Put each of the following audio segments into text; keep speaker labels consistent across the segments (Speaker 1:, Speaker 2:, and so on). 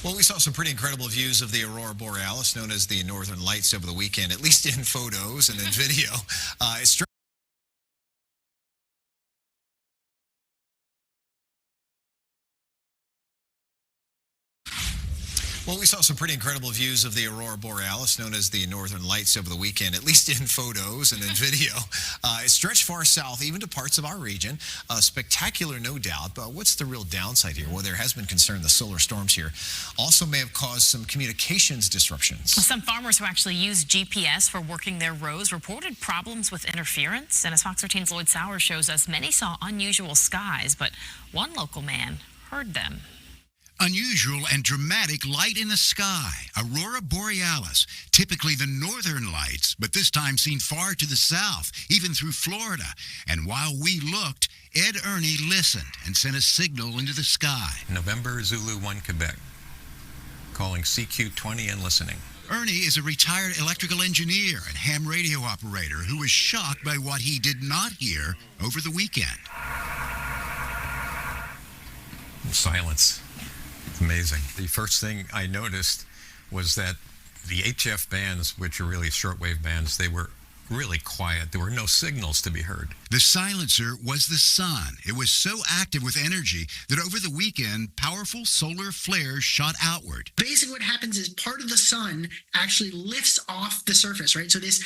Speaker 1: Well, we saw some pretty incredible views of the aurora borealis, known as the northern lights, over the weekend, at least in photos and in video. It's Well, we saw some pretty incredible views of the aurora borealis, known as the northern lights, over the weekend, at least in photos and in video. It stretched far south, even to parts of our region. Spectacular, no doubt, but what's the real downside here? Well, there has been concern the solar storms here also may have caused some communications disruptions.
Speaker 2: Some farmers who actually use GPS for working their rows reported problems with interference. And as Fox13's Lloyd shows us, many saw unusual skies, but one local man heard them.
Speaker 3: Unusual and dramatic light in the sky, aurora borealis, typically the northern lights, but this time seen far to the south, even through Florida. And while we looked, Ed Ernie listened and sent a signal into the sky.
Speaker 4: November Zulu 1 Quebec, calling CQ20 and listening.
Speaker 3: Ernie is a retired electrical engineer and ham radio operator who was shocked by what he did not hear over the weekend.
Speaker 4: Silence. Amazing. The first thing I noticed was that the HF bands, which are really shortwave bands, they were really quiet. There were no signals to be heard.
Speaker 3: The silencer was the sun. It was so active with energy that over the weekend, powerful solar flares shot outward.
Speaker 5: Basically what happens is part of the sun actually lifts off the surface, right? So this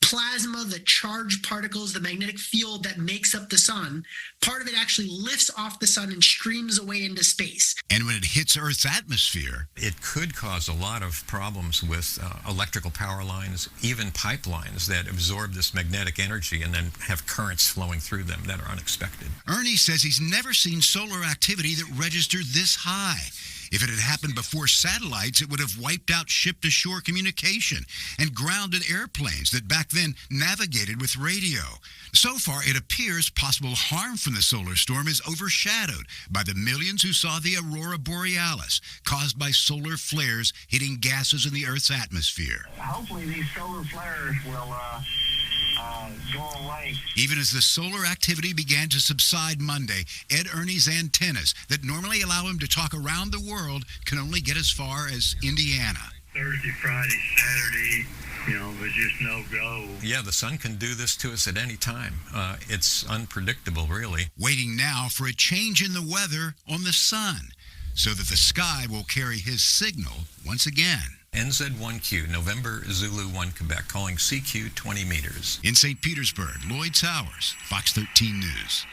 Speaker 5: plasma, the charged particles, the magnetic field that makes up the sun, part of it actually lifts off the sun and streams away into space.
Speaker 3: And when it hits Earth's atmosphere,
Speaker 4: it could cause a lot of problems with electrical power lines, even pipelines that absorb this magnetic energy and then have currents flowing through them that are unexpected.
Speaker 3: Ernie says he's never seen solar activity that registered this high. If it had happened before satellites, it would have wiped out ship-to-shore communication and grounded airplanes that back then navigated with radio. So far, it appears possible harm from the solar storm is overshadowed by the millions who saw the aurora borealis, caused by solar flares hitting gases in the Earth's atmosphere.
Speaker 6: Hopefully these solar flares will go away.
Speaker 3: Even as the solar activity began to subside Monday, Ed Ernie's antennas that normally allow him to talk around the world can only get as far as Indiana.
Speaker 6: Thursday, Friday, Saturday, was just no go.
Speaker 4: Yeah, the sun can do this to us at any time. It's unpredictable, really.
Speaker 3: Waiting now for a change in the weather on the sun so that the sky will carry his signal once again.
Speaker 4: NZ1Q, November Zulu 1 Quebec, calling CQ 20 meters.
Speaker 3: In St. Petersburg, Lloyd, Fox13 News.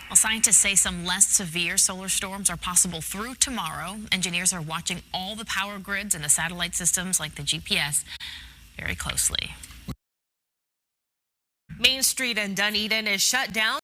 Speaker 2: Well, scientists say some less severe solar storms are possible through tomorrow. Engineers are watching all the power grids and the satellite systems like the GPS very closely.
Speaker 7: Main Street in Dunedin is shut down